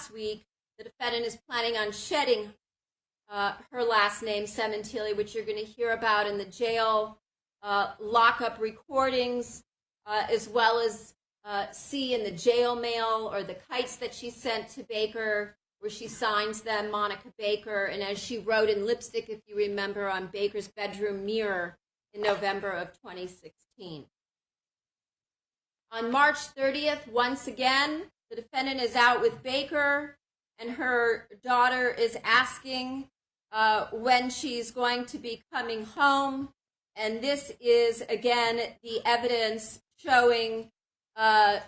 last week, the defendant is planning on shedding her last name, Sementilli, which you're going to hear about in the jail lockup recordings, as well as see in the jail mail or the kites that she sent to Baker, where she signs them, Monica Baker, and as she wrote in lipstick, if you remember, on Baker's bedroom mirror in November of 2016. On March 30th, once again, the defendant is out with Baker, and her daughter is asking when she's going to be coming home. And this is, again, the evidence showing when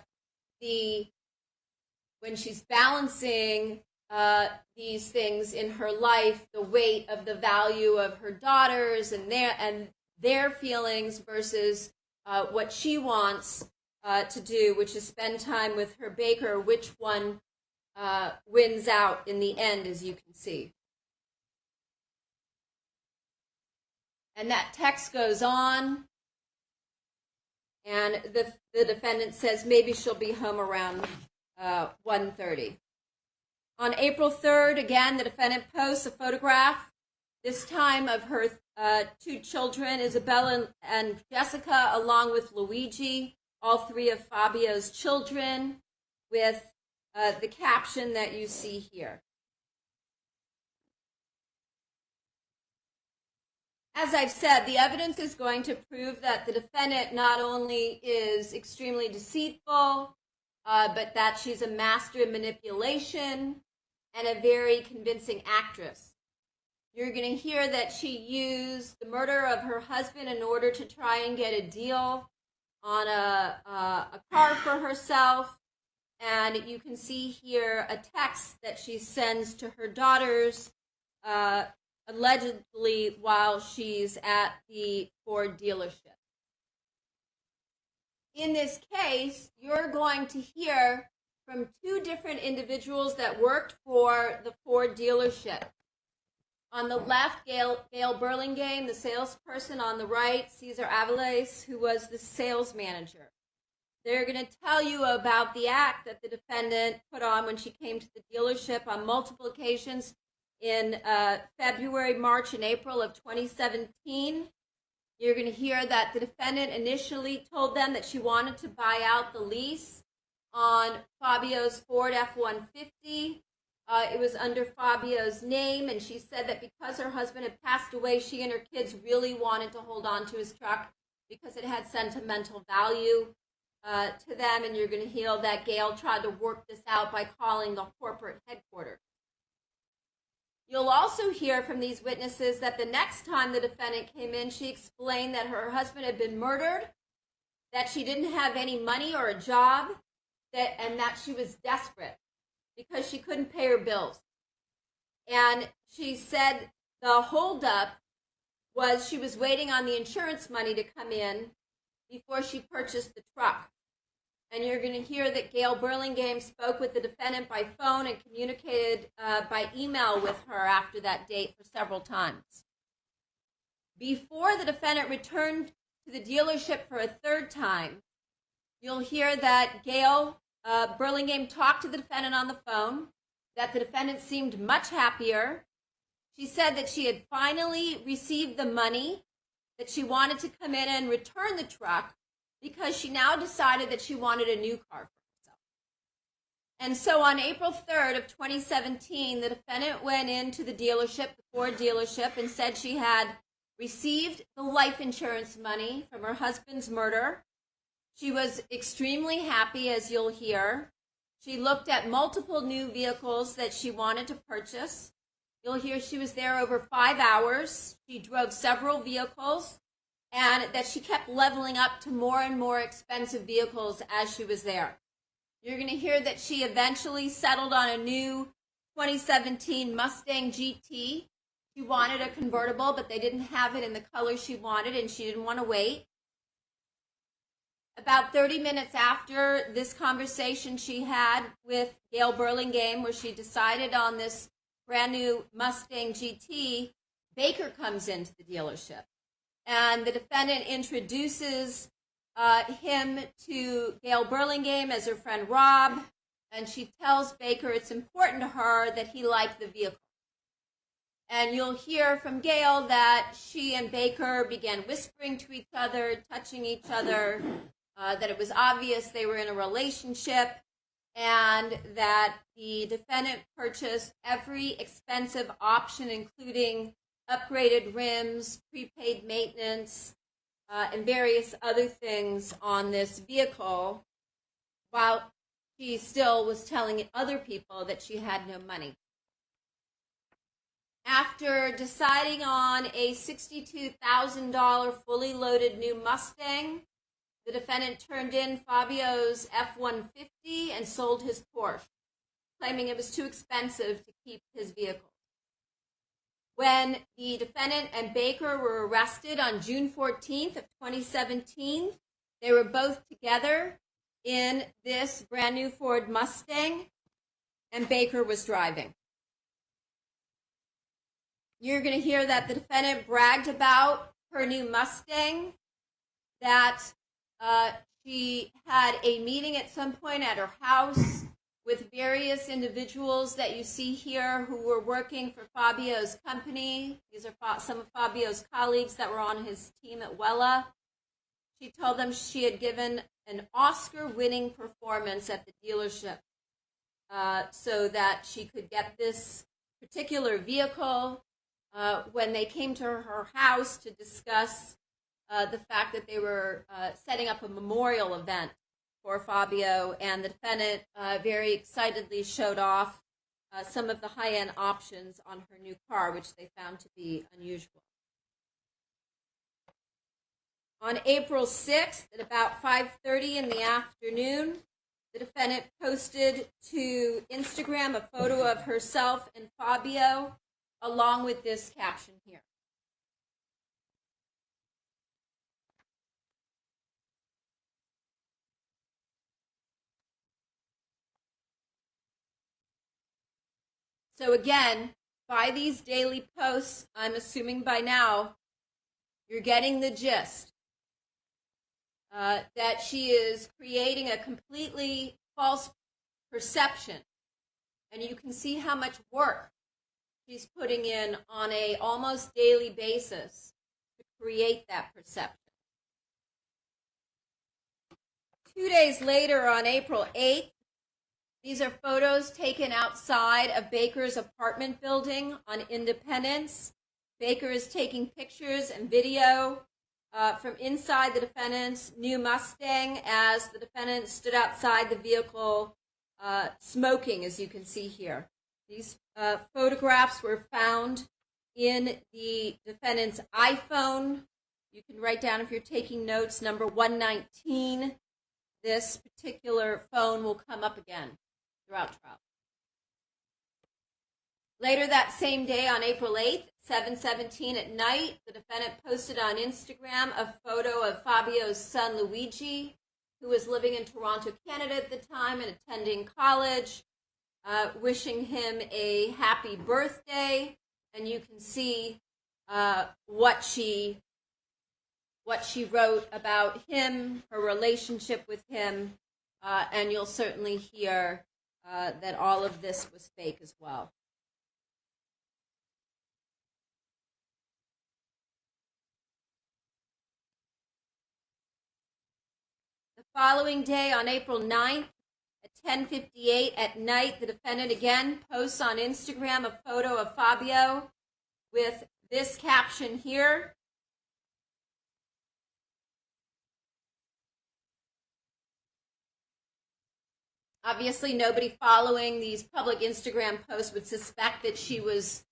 she's balancing these things in her life, the weight of the value of her daughters and their feelings versus what she wants to do, which is spend time with her Baker, which one wins out in the end, as you can see. And that text goes on, and the defendant says maybe she'll be home around 1:30. On April 3rd, again, the defendant posts a photograph, this time of her two children, Isabella and Jessica, along with Luigi, all three of Fabio's children, with the caption that you see here. As I've said, the evidence is going to prove that the defendant not only is extremely deceitful, but that she's a master of manipulation and a very convincing actress. You're going to hear that she used the murder of her husband in order to try and get a deal on a car for herself. And you can see here a text that she sends to her daughters, allegedly while she's at the Ford dealership. In this case, you're going to hear from two different individuals that worked for the Ford dealership. On the left, Gail Burlingame, the salesperson. On the right, Cesar Aviles, who was the sales manager. They're going to tell you about the act that the defendant put on when she came to the dealership on multiple occasions in February, March, and April of 2017. You're going to hear that the defendant initially told them that she wanted to buy out the lease on Fabio's Ford F-150. It was under Fabio's name, and she said that because her husband had passed away, she and her kids really wanted to hold on to his truck because it had sentimental value to them. And you're going to hear that Gail tried to work this out by calling the corporate headquarters. You'll also hear from these witnesses that the next time the defendant came in, she explained that her husband had been murdered, that she didn't have any money or a job, and that she was desperate because she couldn't pay her bills. And she said the holdup was she was waiting on the insurance money to come in before she purchased the truck. And you're going to hear that Gail Burlingame spoke with the defendant by phone and communicated by email with her after that date for several times. Before the defendant returned to the dealership for a third time, you'll hear that Gail Burlingame talked to the defendant on the phone, that the defendant seemed much happier. She said that she had finally received the money, that she wanted to come in and return the truck, because she now decided that she wanted a new car for herself. And so on April 3rd of 2017, the defendant went into the dealership, the Ford dealership, and said she had received the life insurance money from her husband's murder. She was extremely happy, as you'll hear. She looked at multiple new vehicles that she wanted to purchase. You'll hear she was there over 5 hours. She drove several vehicles, and that she kept leveling up to more and more expensive vehicles as she was there. You're going to hear that she eventually settled on a new 2017 Mustang GT. She wanted a convertible, but they didn't have it in the color she wanted, and she didn't want to wait. About 30 minutes after this conversation she had with Gail Burlingame, where she decided on this brand new Mustang GT, Baker comes into the dealership. And the defendant introduces him to Gail Burlingame as her friend Rob. and she tells Baker it's important to her that he like the vehicle. And you'll hear from Gail that she and Baker began whispering to each other, touching each other, that it was obvious they were in a relationship, and that the defendant purchased every expensive option, including upgraded rims, prepaid maintenance, and various other things on this vehicle, while she still was telling other people that she had no money. After deciding on a $62,000 fully loaded new Mustang, the defendant turned in Fabio's F-150 and sold his Porsche, claiming it was too expensive to keep his vehicle. When the defendant and Baker were arrested on June 14th of 2017, they were both together in this brand new Ford Mustang, and Baker was driving. You're going to hear that the defendant bragged about her new Mustang, that she had a meeting at some point at her house with various individuals that you see here who were working for Fabio's company. These are some of Fabio's colleagues that were on his team at Wella. She told them she had given an Oscar-winning performance at the dealership so that she could get this particular vehicle. When they came to her house to discuss the fact that they were setting up a memorial event for Fabio, and the defendant very excitedly showed off some of the high-end options on her new car, which they found to be unusual. On April 6th, at about 5:30 in the afternoon, the defendant posted to Instagram a photo of herself and Fabio, along with this caption here. So again, by these daily posts, I'm assuming by now, you're getting the gist. That she is creating a completely false perception. And you can see how much work she's putting in on a almost daily basis to create that perception. 2 days later, on April 8th, these are photos taken outside of Baker's apartment building on Independence. Baker is taking pictures and video from inside the defendant's new Mustang as the defendant stood outside the vehicle smoking, as you can see here. These photographs were found in the defendant's iPhone. You can write down, if you're taking notes, number 119. This particular phone will come up again throughout trial. Later that same day, on April 8th, 7:17 at night, the defendant posted on Instagram a photo of Fabio's son, Luigi, who was living in Toronto, Canada at the time and attending college, wishing him a happy birthday. And you can see what she wrote about him, her relationship with him, and you'll certainly hear that all of this was fake as well. The following day, on April 9th, at 10:58 at night, the defendant again posts on Instagram a photo of Fabio with this caption here. Obviously, nobody following these public Instagram posts would suspect that she was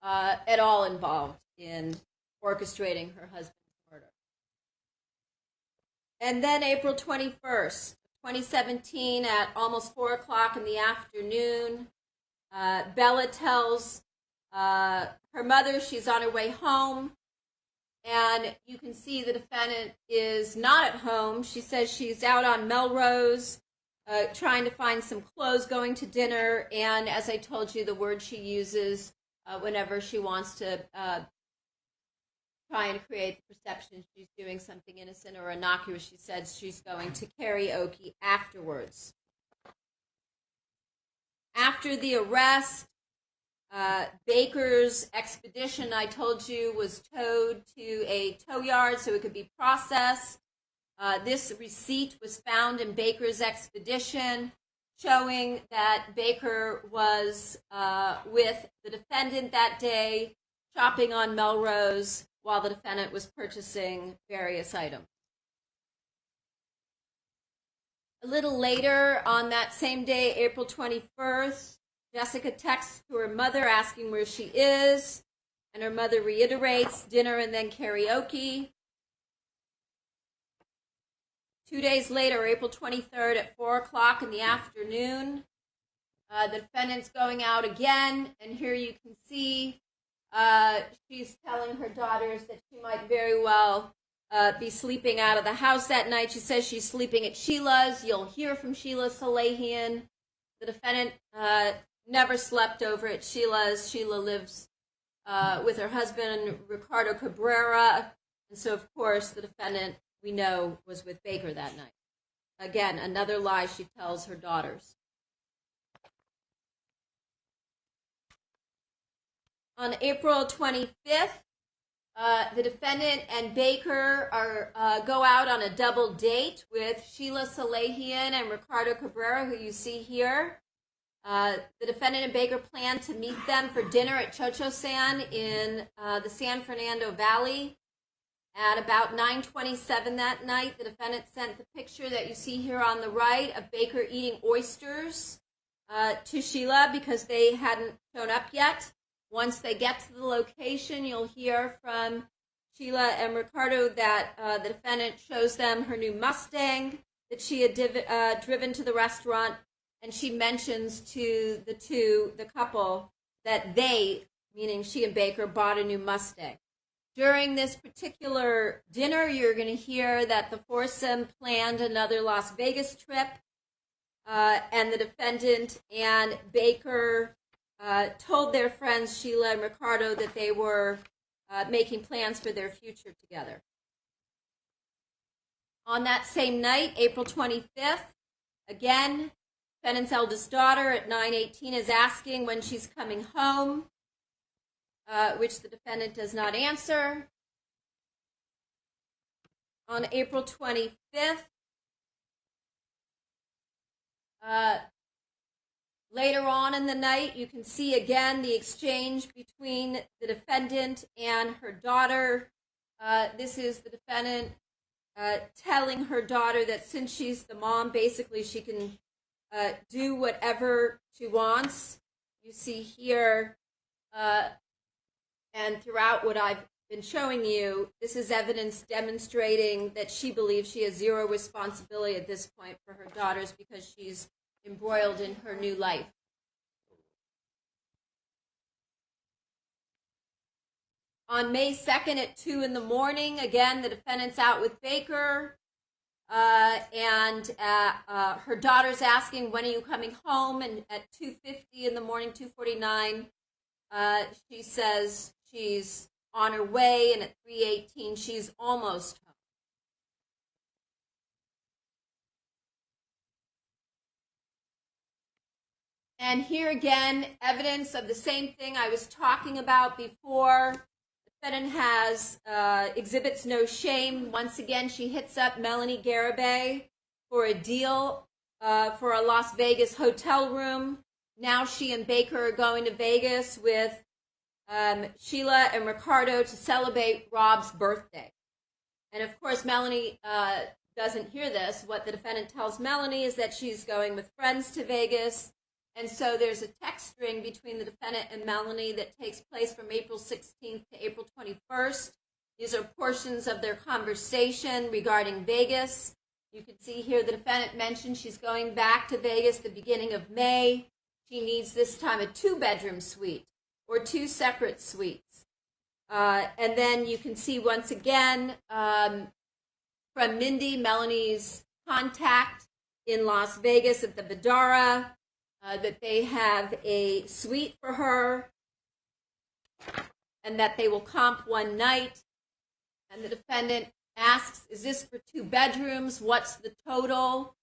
at all involved in orchestrating her husband's murder. And then April 21st, 2017, at almost 4 o'clock in the afternoon, Bella tells her mother she's on her way home, and you can see the defendant is not at home. She says she's out on Melrose, trying to find some clothes, going to dinner, and as I told you, the word she uses whenever she wants to try and create the perception she's doing something innocent or innocuous, she says she's going to karaoke afterwards. After the arrest, Baker's expedition, I told you, was towed to a tow yard so it could be processed. This receipt was found in Baker's expedition, showing that Baker was with the defendant that day, shopping on Melrose, while the defendant was purchasing various items. A little later on that same day, April 21st, Jessica texts to her mother asking where she is, and her mother reiterates dinner and then karaoke. 2 days later, April 23rd at 4 o'clock in the afternoon, the defendant's going out again, and here you can see she's telling her daughters that she might very well be sleeping out of the house that night. She says she's sleeping at Sheila's. You'll hear from Sheila Salehian. The defendant never slept over at Sheila's. Sheila lives with her husband, Ricardo Cabrera, and so, of course, the defendant, we know, was with Baker that night. Again, another lie she tells her daughters. On April 25th, the defendant and Baker go out on a double date with Sheila Salehian and Ricardo Cabrera, who you see here. The defendant and Baker plan to meet them for dinner at Chocho San in the San Fernando Valley. At about 9:27 that night, the defendant sent the picture that you see here on the right of Baker eating oysters to Sheila because they hadn't shown up yet. Once they get to the location, you'll hear from Sheila and Ricardo that the defendant shows them her new Mustang that she had driven to the restaurant, and she mentions to the couple, that they, meaning she and Baker, bought a new Mustang. During this particular dinner, you're going to hear that the foursome planned another Las Vegas trip, and the defendant and Baker told their friends, Sheila and Ricardo, that they were making plans for their future together. On that same night, April 25th, again, defendant's eldest daughter at 9:18 is asking when she's coming home, which the defendant does not answer. On April 25th, later on in the night, you can see again the exchange between the defendant and her daughter. This is the defendant telling her daughter that since she's the mom, basically she can do whatever she wants. You see here, and throughout what I've been showing you, this is evidence demonstrating that she believes she has zero responsibility at this point for her daughters because she's embroiled in her new life. On May 2nd at 2 in the morning, again, the defendant's out with Baker, and her daughter's asking, when are you coming home? And at 2:50 in the morning, 2:49, she says she's on her way, and at 3:18, she's almost home. And here again, evidence of the same thing I was talking about before. The defendant has exhibits no shame. Once again, she hits up Melanie Garibay for a deal for a Las Vegas hotel room. Now she and Baker are going to Vegas with Sheila and Ricardo to celebrate Rob's birthday. And of course, Melanie doesn't hear this. What the defendant tells Melanie is that she's going with friends to Vegas. And so there's a text string between the defendant and Melanie that takes place from April 16th to April 21st. These are portions of their conversation regarding Vegas. You can see here the defendant mentioned she's going back to Vegas the beginning of May. She needs this time a 2-bedroom suite or 2 separate suites. And then you can see once again from Mindy, Melanie's contact in Las Vegas at the Badara, that they have a suite for her and that they will comp one night. And the defendant asks, is this for 2 bedrooms? What's the total?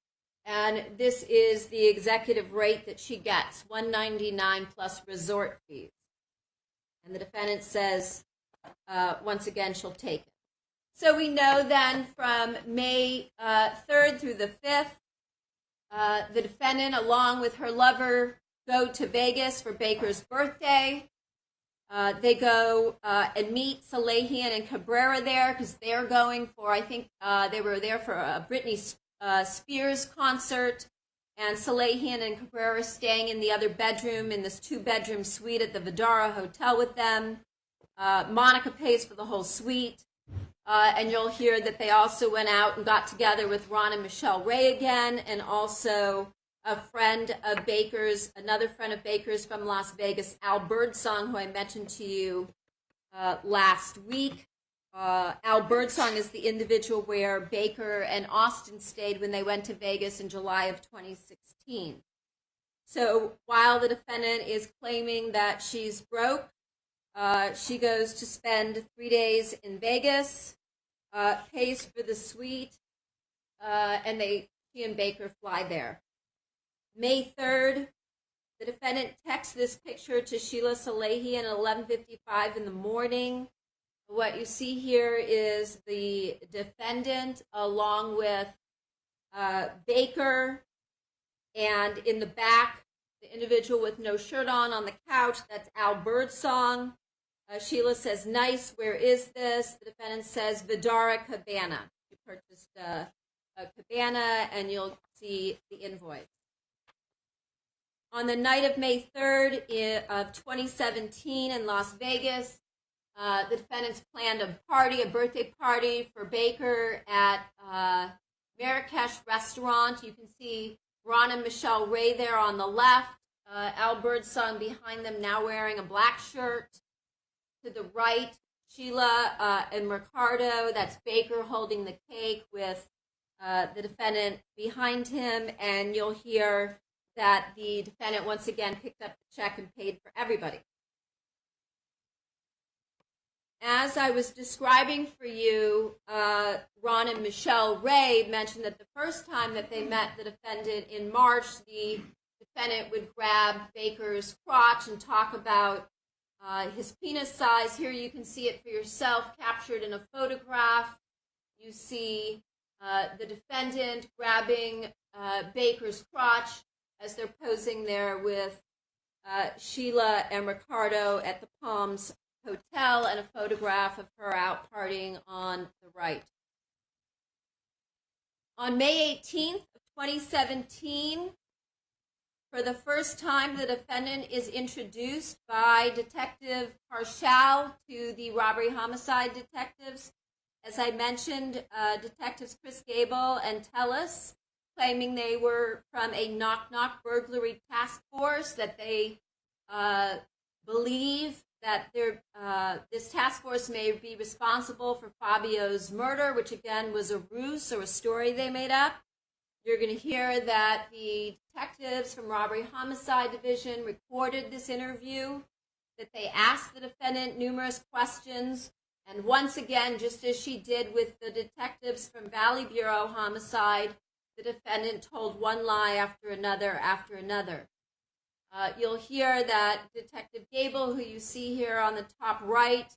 And this is the executive rate that she gets, $199 plus resort fees. And the defendant says, once again, she'll take it. So we know then from May 3rd through the 5th, the defendant, along with her lover, go to Vegas for Baker's birthday. They go and meet Salehian and Cabrera there because they're going for, I think they were there for a Britney Spears concert. And Salehian and Cabrera staying in the other bedroom in this 2-bedroom suite at the Vidara Hotel with them. Monica pays for the whole suite. And you'll hear that they also went out and got together with Ron and Michelle Ray again, and also a friend of Baker's, another friend of Baker's from Las Vegas, Al Birdsong, who I mentioned to you last week. Al Birdsong is the individual where Baker and Austin stayed when they went to Vegas in July of 2016. So while the defendant is claiming that she's broke, she goes to spend 3 days in Vegas, pays for the suite, and she and Baker fly there. May 3rd, the defendant texts this picture to Sheila Salehian at 11:55 in the morning. What you see here is the defendant along with Baker, and in the back, the individual with no shirt on the couch, that's Al Birdsong. Sheila says, nice, where is this? The defendant says, Vidara Cabana. She purchased a cabana, and you'll see the invoice. On the night of May 3rd of 2017 in Las Vegas, the defendants planned a birthday party for Baker at Marrakesh Restaurant. You can see Ron and Michelle Ray there on the left, Al Birdsong behind them now wearing a black shirt. To the right, Sheila and Ricardo, that's Baker holding the cake with the defendant behind him, and you'll hear that the defendant once again picked up the check and paid for everybody. As I was describing for you, Ron and Michelle Ray mentioned that the first time that they met the defendant in March, the defendant would grab Baker's crotch and talk about his penis size. Here you can see it for yourself, captured in a photograph. You see the defendant grabbing Baker's crotch as they're posing there with Sheila and Ricardo at the Palms Hotel, and a photograph of her out partying on the right. On May 18th of 2017, for the first time, the defendant is introduced by Detective Parshall to the robbery homicide detectives. As I mentioned, Detectives Chris Gable and Tellis, claiming they were from a knock-knock burglary task force, that they believe that this task force may be responsible for Fabio's murder, which again was a ruse or a story they made up. You're going to hear that the detectives from Robbery Homicide Division recorded this interview, that they asked the defendant numerous questions, and once again, just as she did with the detectives from Valley Bureau Homicide, the defendant told one lie after another after another. You'll hear that Detective Gable, who you see here on the top right,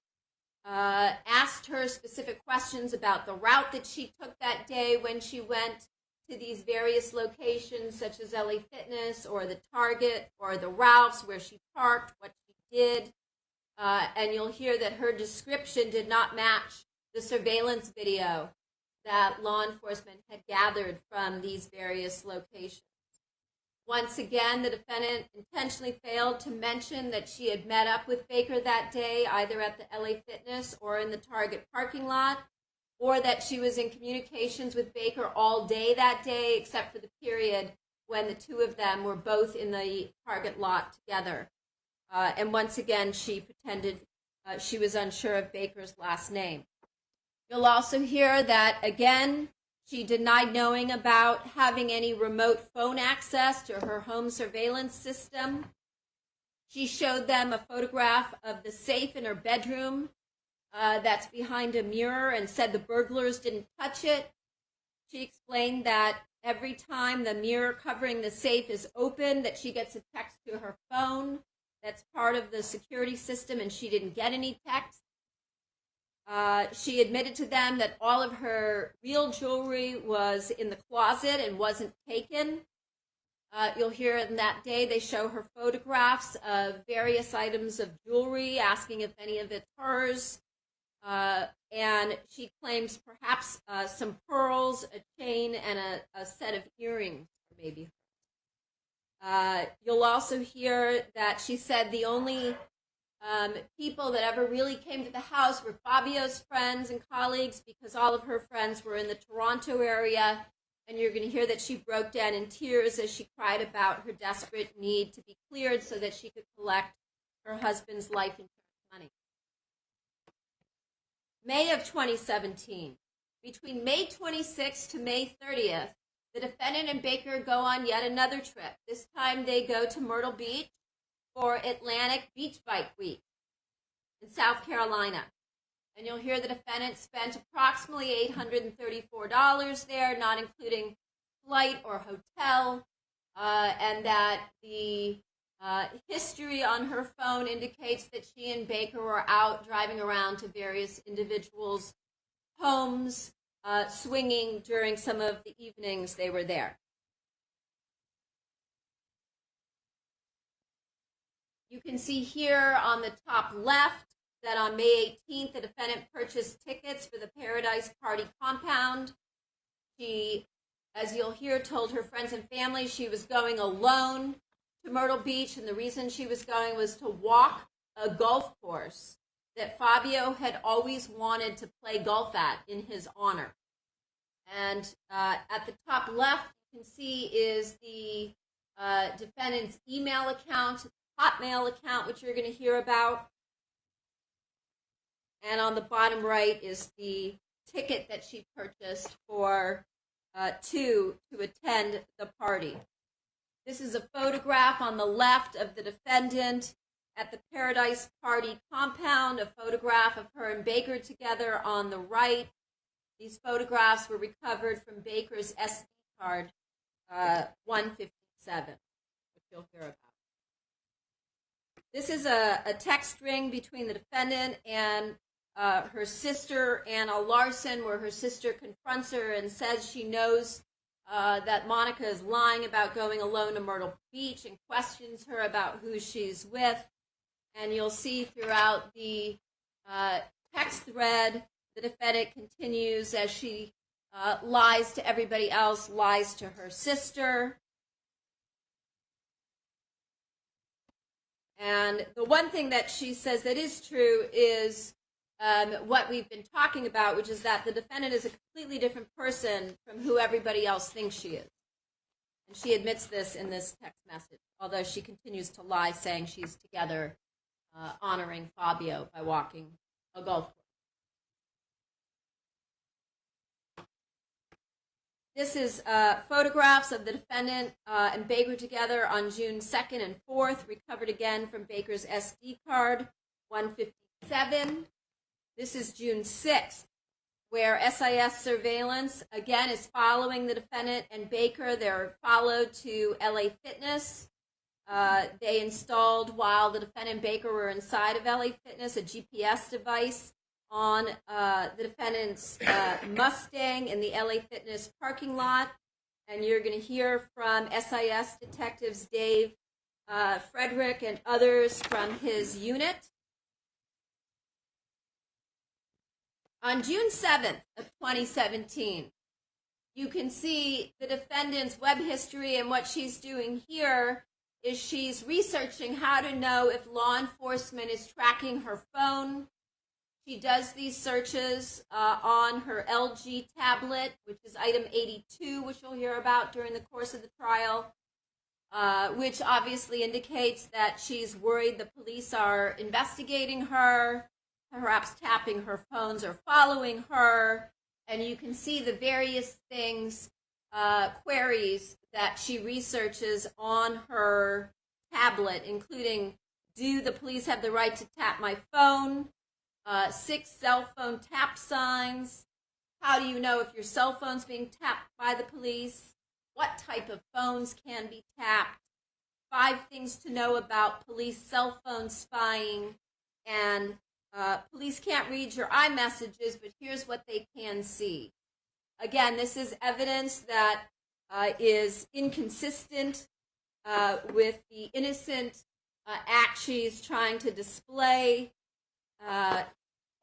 asked her specific questions about the route that she took that day when she went to these various locations, such as LA Fitness or the Target or the Ralph's, where she parked, what she did. And you'll hear that her description did not match the surveillance video that law enforcement had gathered from these various locations. Once again, the defendant intentionally failed to mention that she had met up with Baker that day, either at the LA Fitness or in the Target parking lot, or that she was in communications with Baker all day that day, except for the period when the two of them were both in the Target lot together. And once again, she pretended she was unsure of Baker's last name. You'll also hear that, again, she denied knowing about having any remote phone access to her home surveillance system. She showed them a photograph of the safe in her bedroom that's behind a mirror and said the burglars didn't touch it. She explained that every time the mirror covering the safe is open, that she gets a text to her phone. That's part of the security system, and she didn't get any text. She admitted to them that all of her real jewelry was in the closet and wasn't taken. You'll hear in that day they show her photographs of various items of jewelry, asking if any of it's hers. And she claims perhaps some pearls, a chain, and a set of earrings, maybe. You'll also hear that she said the only people that ever really came to the house were Fabio's friends and colleagues, because all of her friends were in the Toronto area. And you're going to hear that she broke down in tears as she cried about her desperate need to be cleared so that she could collect her husband's life insurance money. May of 2017. Between May 26th to May 30th, the defendant and Baker go on yet another trip. This time they go to Myrtle Beach for Atlantic Beach Bike Week in South Carolina. And you'll hear the defendant spent approximately $834 there, not including flight or hotel, and that the history on her phone indicates that she and Baker were out driving around to various individuals' homes, swinging during some of the evenings they were there. You can see here on the top left that on May 18th, the defendant purchased tickets for the Paradise Party compound. She, as you'll hear, told her friends and family she was going alone to Myrtle Beach, and the reason she was going was to walk a golf course that Fabio had always wanted to play golf at in his honor. And at the top left, you can see is the defendant's email account, Hotmail account, which you're going to hear about. And on the bottom right is the ticket that she purchased for to attend the party. This is a photograph on the left of the defendant at the Paradise Party compound, a photograph of her and Baker together on the right. These photographs were recovered from Baker's SD card 157, which you'll hear about. This is a text string between the defendant and her sister, Anna Larson, where her sister confronts her and says she knows that Monica is lying about going alone to Myrtle Beach and questions her about who she's with. And you'll see throughout the text thread, the defendant continues as she lies to everybody else, lies to her sister. And the one thing that she says that is true is what we've been talking about, which is that the defendant is a completely different person from who everybody else thinks she is. And she admits this in this text message, although she continues to lie, saying she's together honoring Fabio by walking a golf course. This is photographs of the defendant and Baker together on June 2nd and 4th, recovered again from Baker's SD card 157. This is June 6th, where SIS surveillance, again, is following the defendant and Baker. They're followed to LA Fitness. They installed, while the defendant and Baker were inside of LA Fitness, a GPS device on the defendant's Mustang in the LA Fitness parking lot. And you're going to hear from SIS detectives Dave Frederick and others from his unit. On June 7th of 2017, you can see the defendant's web history, and what she's doing here is she's researching how to know if law enforcement is tracking her phone. She does these searches on her LG tablet, which is item 82, which you'll hear about during the course of the trial, which obviously indicates that she's worried the police are investigating her, perhaps tapping her phones or following her. And you can see the various things, queries that she researches on her tablet, including, do the police have the right to tap my phone? 6 cell phone tap signs. How do you know if your cell phone's being tapped by the police? what type of phones can be tapped, 5 things to know about police cell phone spying, and police can't read your iMessages, but here's what they can see. Again, this is evidence that is inconsistent with the innocent act she's trying to display.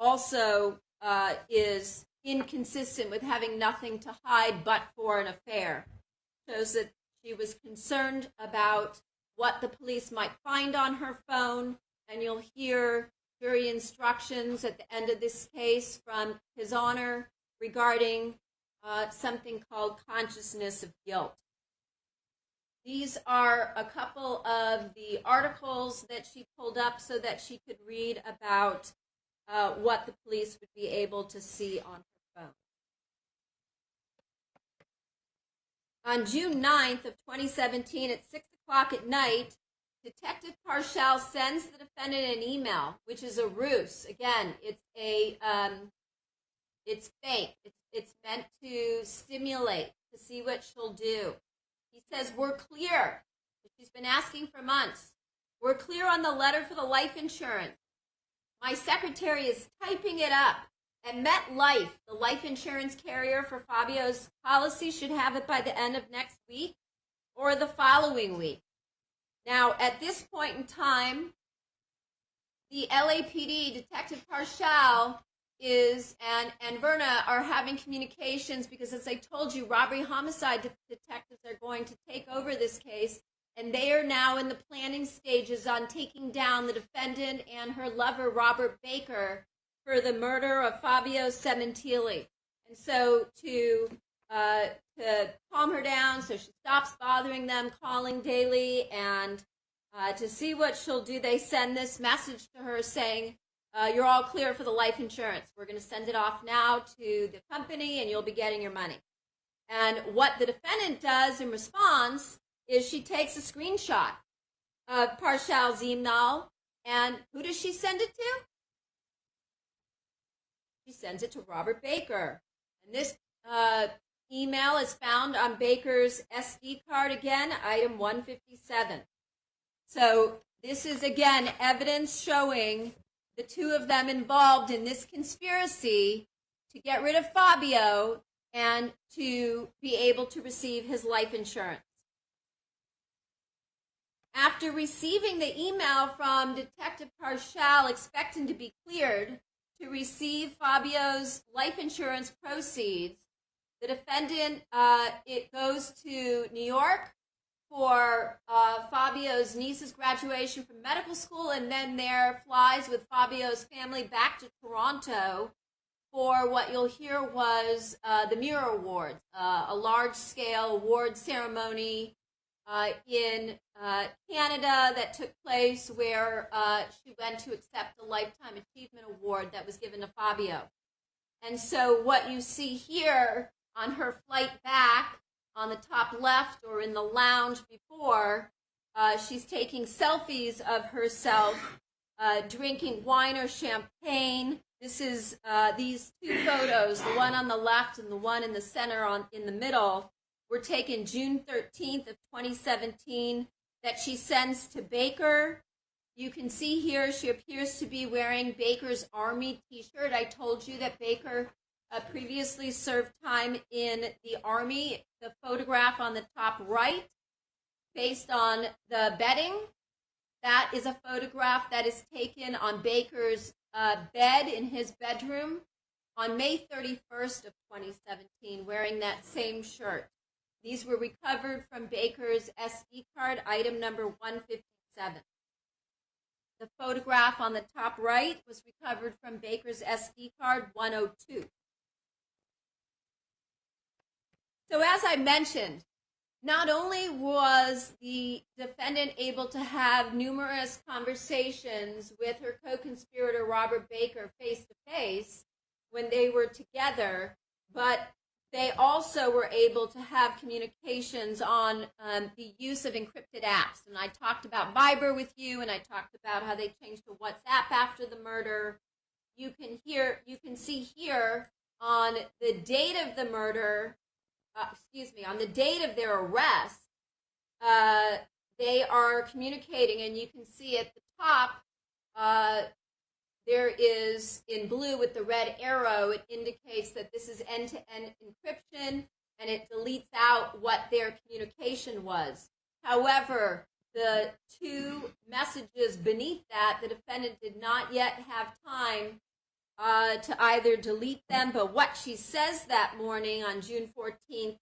Also is inconsistent with having nothing to hide but for an affair. Shows that she was concerned about what the police might find on her phone, and you'll hear jury instructions at the end of this case from His Honor regarding something called consciousness of guilt. These are a couple of the articles that she pulled up so that she could read about what the police would be able to see on her phone. On June 9th of 2017 at 6 o'clock at night, Detective Parshall sends the defendant an email, which is a ruse. Again, it's fake. It's meant to stimulate, to see what she'll do. He says, "We're clear." She's been asking for months. "We're clear on the letter for the life insurance. My secretary is typing it up. And MetLife, the life insurance carrier for Fabio's policy, should have it by the end of next week or the following week." Now, at this point in time, the LAPD, Detective Parshall, and Verna are having communications because, as I told you, robbery homicide detectives are going to take over this case, and they are now in the planning stages on taking down the defendant and her lover, Robert Baker, for the murder of Fabio Sementilli. And so to calm her down so she stops bothering them, calling daily, and to see what she'll do, they send this message to her saying, "You're all clear for the life insurance. We're going to send it off now to the company, and you'll be getting your money." And what the defendant does in response is she takes a screenshot of Parshall's email, and who does she send it to? She sends it to Robert Baker. And this email is found on Baker's SD card again, item 157. So this is, again, evidence showing the two of them involved in this conspiracy to get rid of Fabio and to be able to receive his life insurance. After receiving the email from Detective Parshall expecting to be cleared to receive Fabio's life insurance proceeds, the defendant it goes to New York for Fabio's niece's graduation from medical school, and then there flies with Fabio's family back to Toronto for what you'll hear was the Mirror Awards, a large-scale award ceremony in Canada that took place where she went to accept the Lifetime Achievement Award that was given to Fabio. And so what you see here on her flight back on the top left or in the lounge before, she's taking selfies of herself drinking wine or champagne. This is these two photos, the one on the left and the one in the center in the middle, were taken June 13th of 2017 that she sends to Baker. You can see here she appears to be wearing Baker's Army t-shirt. I told you that Baker previously served time in the Army. The photograph on the top right, based on the bedding, that is a photograph that is taken on Baker's bed in his bedroom on May 31st of 2017, wearing that same shirt. These were recovered from Baker's SD card, item number 157. The photograph on the top right was recovered from Baker's SD card 102. So as I mentioned, not only was the defendant able to have numerous conversations with her co-conspirator Robert Baker face-to-face when they were together, but they also were able to have communications on the use of encrypted apps. And I talked about Viber with you, and I talked about how they changed to WhatsApp after the murder. You can see here on the date of the murder, on the date of their arrest, they are communicating, and you can see at the top, there is in blue with the red arrow, it indicates that this is end-to-end encryption, and it deletes out what their communication was. However, the two messages beneath that, the defendant did not yet have time to either delete them, but what she says that morning on June 14th,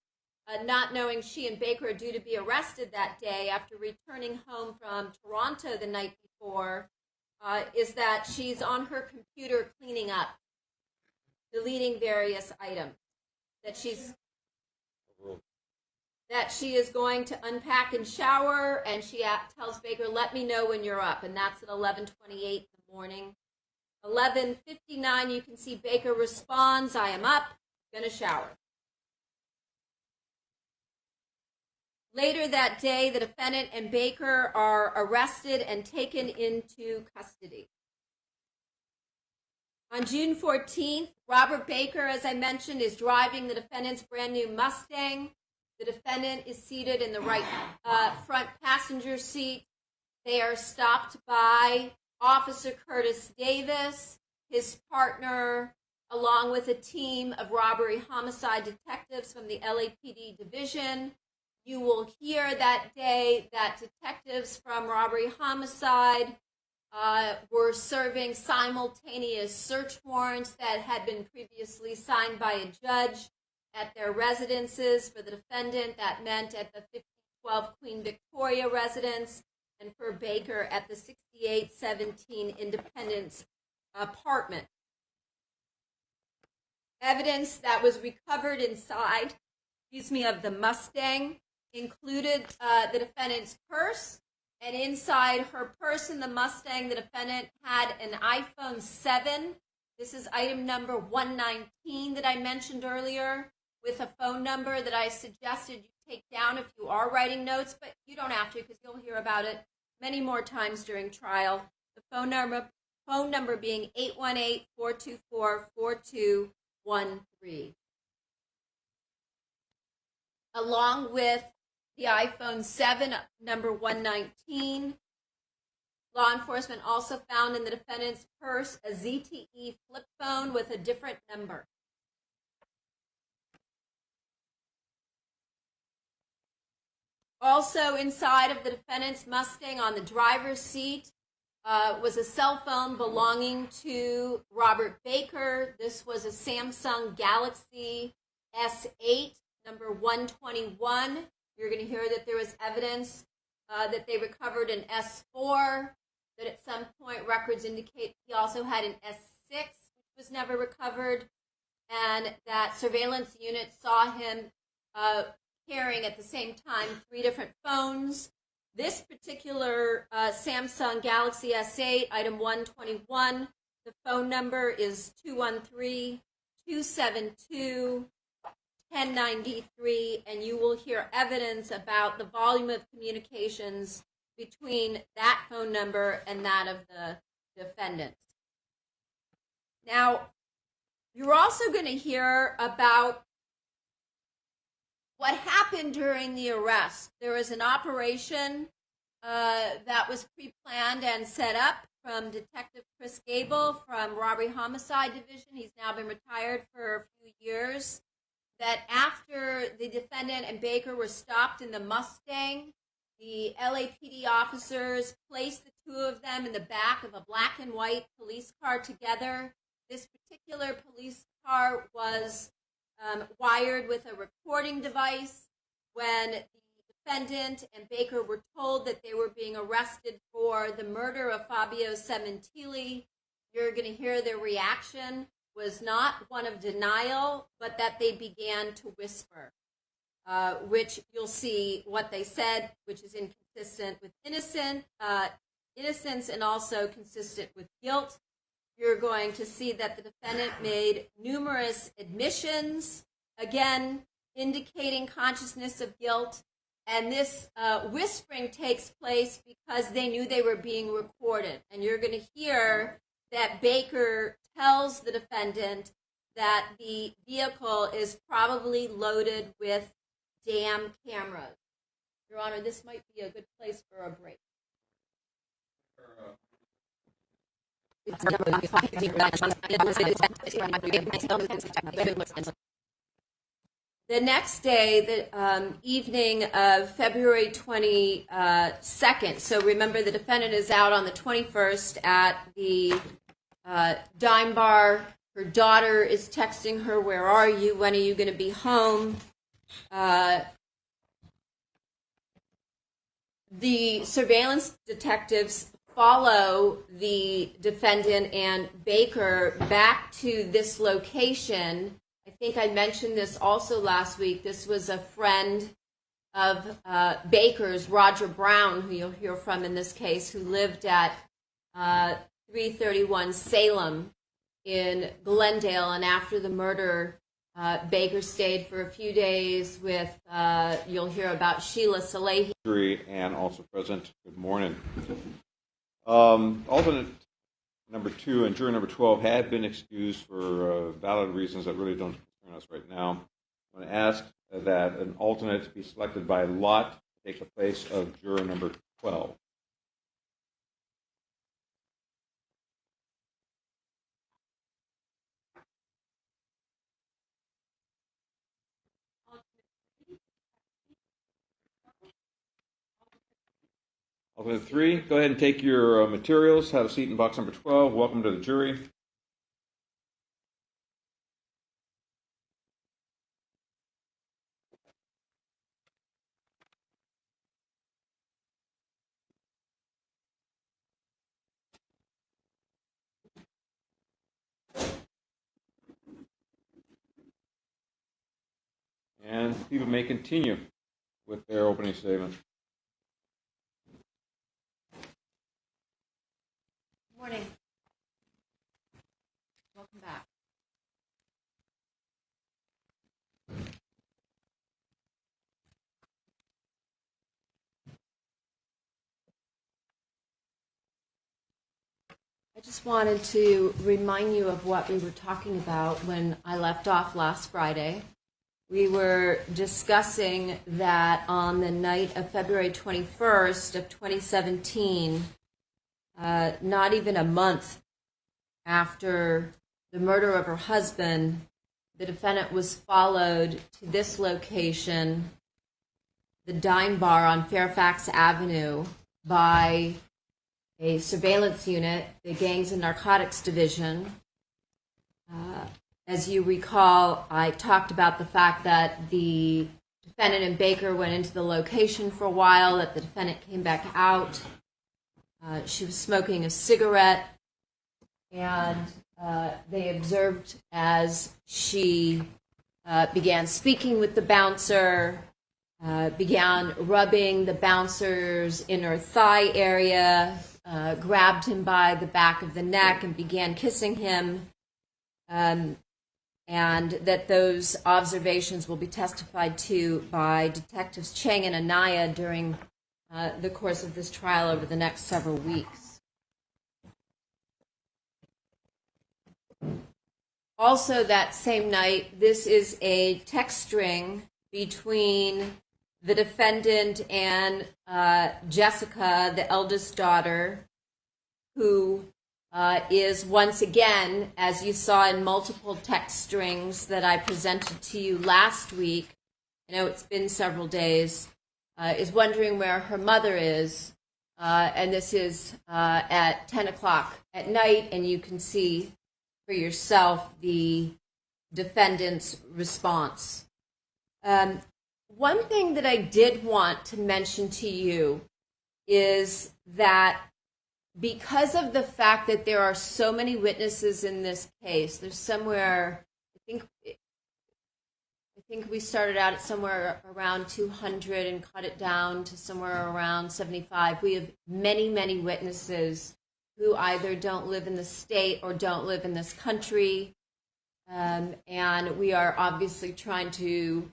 not knowing she and Baker are due to be arrested that day after returning home from Toronto the night before, is that she's on her computer cleaning up, deleting various items, that she is going to unpack and shower, and she tells Baker, let me know when you're up, and that's at 11:28 in the morning. 11:59, you can see Baker responds, I am up, gonna shower. Later that day, the defendant and Baker are arrested and taken into custody. On June 14th, Robert Baker, as I mentioned, is driving the defendant's brand new Mustang. The defendant is seated in the right front passenger seat. They are stopped by Officer Curtis Davis, his partner, along with a team of robbery homicide detectives from the LAPD division. You will hear that day that detectives from robbery homicide were serving simultaneous search warrants that had been previously signed by a judge at their residences for the defendant. That meant at the 1512 Queen Victoria residence, and for Baker at the 6817 Independence apartment. Evidence that was recovered inside, of the Mustang included the defendant's purse, and inside her purse in the Mustang, the defendant had an iPhone 7. This is item number 119 that I mentioned earlier, with a phone number that I suggested you take down if you are writing notes, but you don't have to because you'll hear about it many more times during trial. The phone number being 818-424-4213. Along with the iPhone 7, number 119, law enforcement also found in the defendant's purse a ZTE flip phone with a different number. Also inside of the defendant's Mustang on the driver's seat was a cell phone belonging to Robert Baker. This was a Samsung Galaxy S8, number 121. You're going to hear that there was evidence that they recovered an S4, that at some point records indicate he also had an S6, which was never recovered, and that surveillance units saw him carrying at the same time 3 different phones. This particular Samsung Galaxy S8, item 121, the phone number is 213-272-1093, and you will hear evidence about the volume of communications between that phone number and that of the defendant. Now, you're also going to hear about what happened during the arrest. There was an operation that was pre-planned and set up from Detective Chris Gable from Robbery Homicide Division. He's now been retired for a few years. That after the defendant and Baker were stopped in the Mustang, the LAPD officers placed the two of them in the back of a black and white police car together. This particular police car was wired with a recording device. When the defendant and Baker were told that they were being arrested for the murder of Fabio Sementilli, you're going to hear their reaction was not one of denial, but that they began to whisper, which you'll see what they said, which is inconsistent with innocence and also consistent with guilt. You're going to see that the defendant made numerous admissions, again, indicating consciousness of guilt. And this whispering takes place because they knew they were being recorded. And you're going to hear that Baker tells the defendant that the vehicle is probably loaded with dam cameras. Your Honor, this might be a good place for a break. The next day, the evening of February 22nd, so remember the defendant is out on the 21st at the dime bar. Her daughter is texting her, "Where are you? When are you going to be home?" The surveillance detectives follow the defendant and Baker back to this location. I think I mentioned this also last week. This was a friend of Baker's, Roger Brown, who you'll hear from in this case, who lived at 331 Salem in Glendale. And after the murder, Baker stayed for a few days with, you'll hear about Sheila Salehi. And also present, good morning. Alternate number 2 and juror number 12 had been excused for valid reasons that really don't concern us right now. I'm going to ask that an alternate be selected by lot to take the place of juror number 12. Alternate 3, go ahead and take your materials. Have a seat in box number 12. Welcome to the jury. And people may continue with their opening statement. Morning. Welcome back. I just wanted to remind you of what we were talking about when I left off last Friday. We were discussing that on the night of February 21st of 2017, not even a month after the murder of her husband, the defendant was followed to this location, the Dime Bar on Fairfax Avenue, by a surveillance unit, the Gangs and Narcotics Division. As you recall, I talked about the fact that the defendant and Baker went into the location for a while, that the defendant came back out. She was smoking a cigarette, and they observed as she began speaking with the bouncer, began rubbing the bouncer's inner thigh area, grabbed him by the back of the neck and began kissing him, and that those observations will be testified to by Detectives Chang and Anaya during the course of this trial over the next several weeks. Also that same night, this is a text string between the defendant and Jessica, the eldest daughter, who is once again, as you saw in multiple text strings that I presented to you last week, I know it's been several days, is wondering where her mother is. And this is at 10 o'clock at night, and you can see for yourself the defendant's response. One thing that I did want to mention to you is that because of the fact that there are so many witnesses in this case, there's somewhere, I think we started out at somewhere around 200 and cut it down to somewhere around 75. We have many, many witnesses who either don't live in the state or don't live in this country. And we are obviously trying to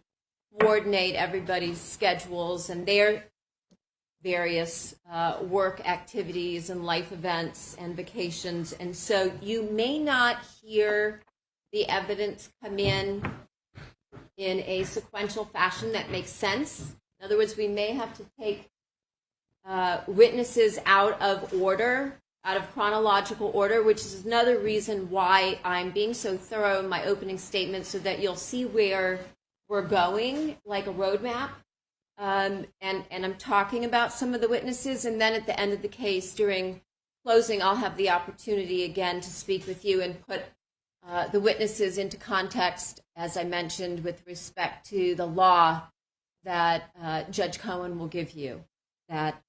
coordinate everybody's schedules and their various work activities and life events and vacations. And so you may not hear the evidence come in a sequential fashion that makes sense. In other words, we may have to take witnesses out of order, out of chronological order, which is another reason why I'm being so thorough in my opening statement, so that you'll see where we're going, like a roadmap. And I'm talking about some of the witnesses, and then at the end of the case, during closing, I'll have the opportunity again to speak with you and put the witnesses into context, as I mentioned, with respect to the law that Judge Cohen will give you, that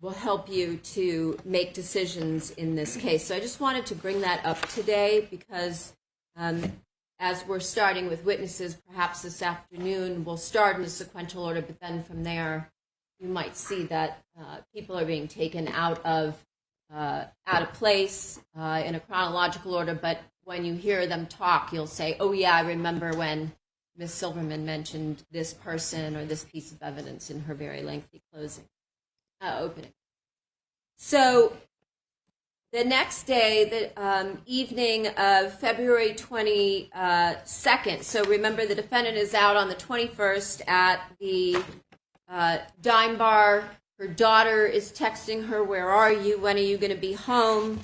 will help you to make decisions in this case. So I just wanted to bring that up today because as we're starting with witnesses, perhaps this afternoon we'll start in a sequential order, but then from there you might see that people are being taken out of place in a chronological order, but when you hear them talk, you'll say, oh yeah, I remember when Ms. Silverman mentioned this person or this piece of evidence in her very lengthy opening. So the next day, the evening of February 22nd, so remember the defendant is out on the 21st at the dime bar. Her daughter is texting her, where are you? When are you going to be home?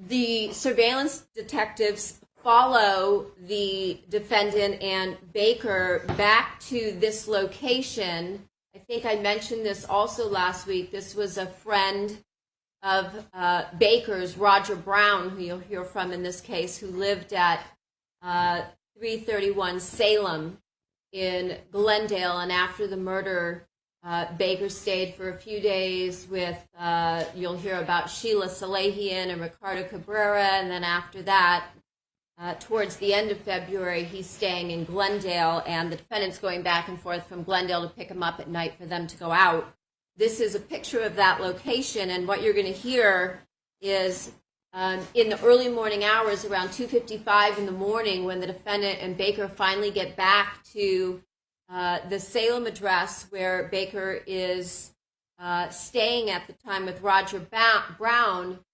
The surveillance detectives follow the defendant and Baker back to this location. I think I mentioned this also last week. This was a friend of Baker's, Roger Brown, who you'll hear from in this case, who lived at 331 Salem in Glendale. And after the murder, Baker stayed for a few days with, you'll hear about Sheila Salahian and Ricardo Cabrera, and then after that, towards the end of February, he's staying in Glendale, and the defendant's going back and forth from Glendale to pick him up at night for them to go out. This is a picture of that location, and what you're going to hear is in the early morning hours, around 2:55 in the morning, when the defendant and Baker finally get back to the Salem address where Baker is staying at the time with Roger Brown,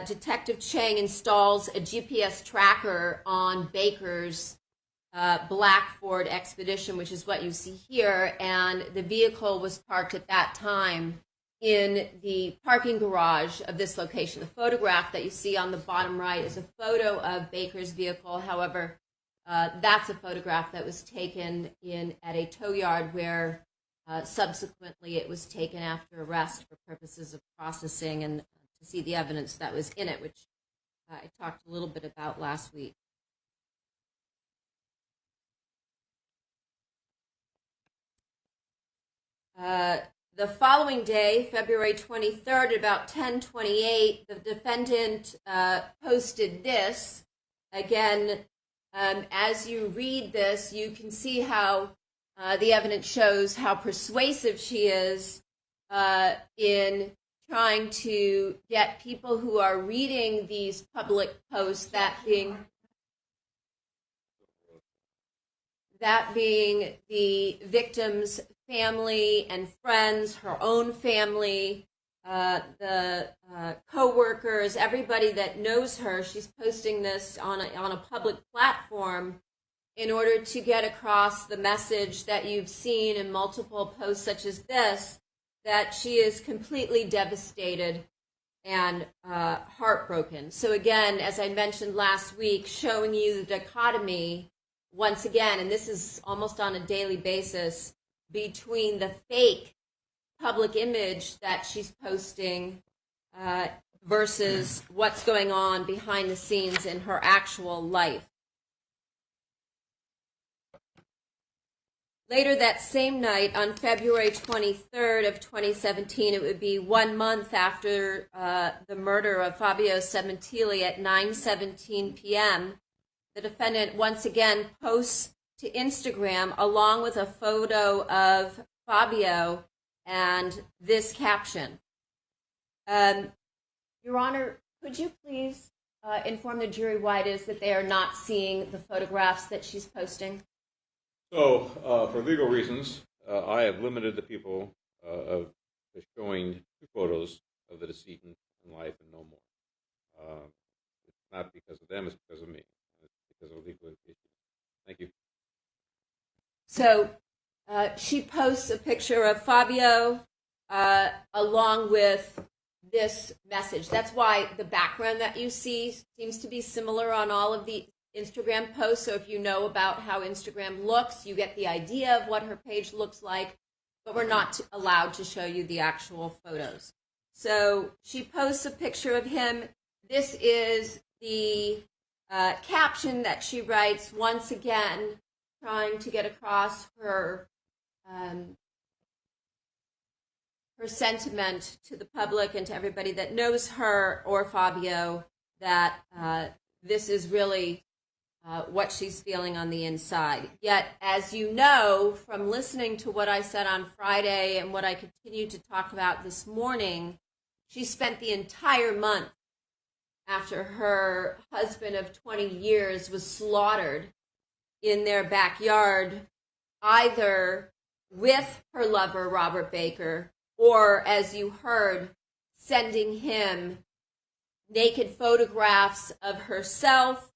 Detective Chang installs a GPS tracker on Baker's black Ford Expedition, which is what you see here, and the vehicle was parked at that time in the parking garage of this location. The photograph that you see on the bottom right is a photo of Baker's vehicle. However, that's a photograph that was taken at a tow yard where subsequently it was taken after arrest for purposes of processing and to see the evidence that was in it, which I talked a little bit about last week. The following day, February 23rd, at about 10:28, the defendant posted this. Again, as you read this, you can see how the evidence shows how persuasive she is in trying to get people who are reading these public posts, that being the victim's family and friends, her own family, the co-workers, everybody that knows her. She's posting this on a public platform in order to get across the message that you've seen in multiple posts such as this, that she is completely devastated and heartbroken. So again, as I mentioned last week, showing you the dichotomy once again, and this is almost on a daily basis, between the fake public image that she's posting versus what's going on behind the scenes in her actual life. Later that same night, on February 23rd of 2017, it would be 1 month after the murder of Fabio Sementilli at 9:17 p.m., the defendant once again posts to Instagram along with a photo of Fabio and this caption. Your Honor, could you please inform the jury why it is that they are not seeing the photographs that she's posting? So, for legal reasons, I have limited the people of showing two photos of the decedent in life So she posts a picture of Fabio along with this message. That's why the background that you see seems to be similar on all of the Instagram posts. So if you know about how Instagram looks, you get the idea of what her page looks like, but we're not allowed to show you the actual photos. So she posts a picture of him. This is the caption that she writes, once again, trying to get across her her sentiment to the public and to everybody that knows her or Fabio, that this is really what she's feeling on the inside. Yet, as you know, from listening to what I said on Friday and what I continue to talk about this morning, she spent the entire month after her husband of 20 years was slaughtered in their backyard, either with her lover, Robert Baker, or, as you heard, sending him naked photographs of herself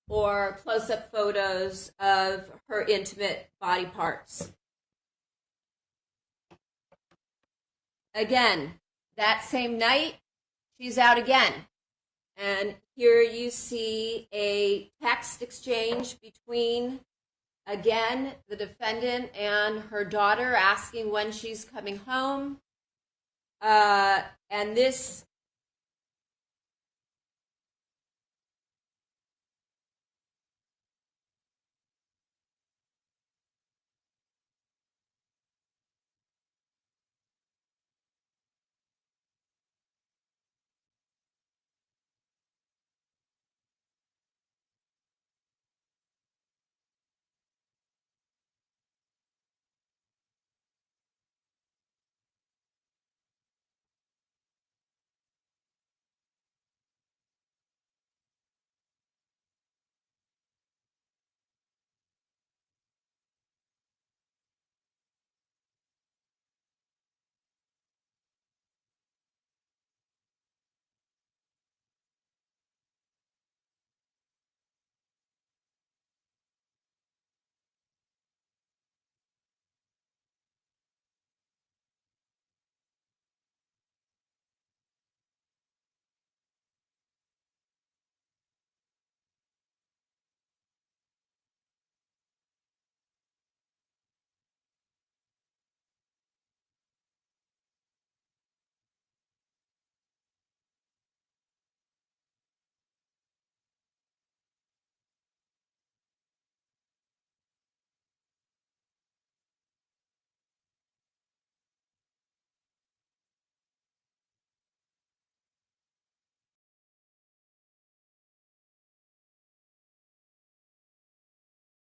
or close-up photos of her intimate body parts. Again, that same night, she's out again. And here you see a text exchange between, again, the defendant and her daughter, asking when she's coming home. And this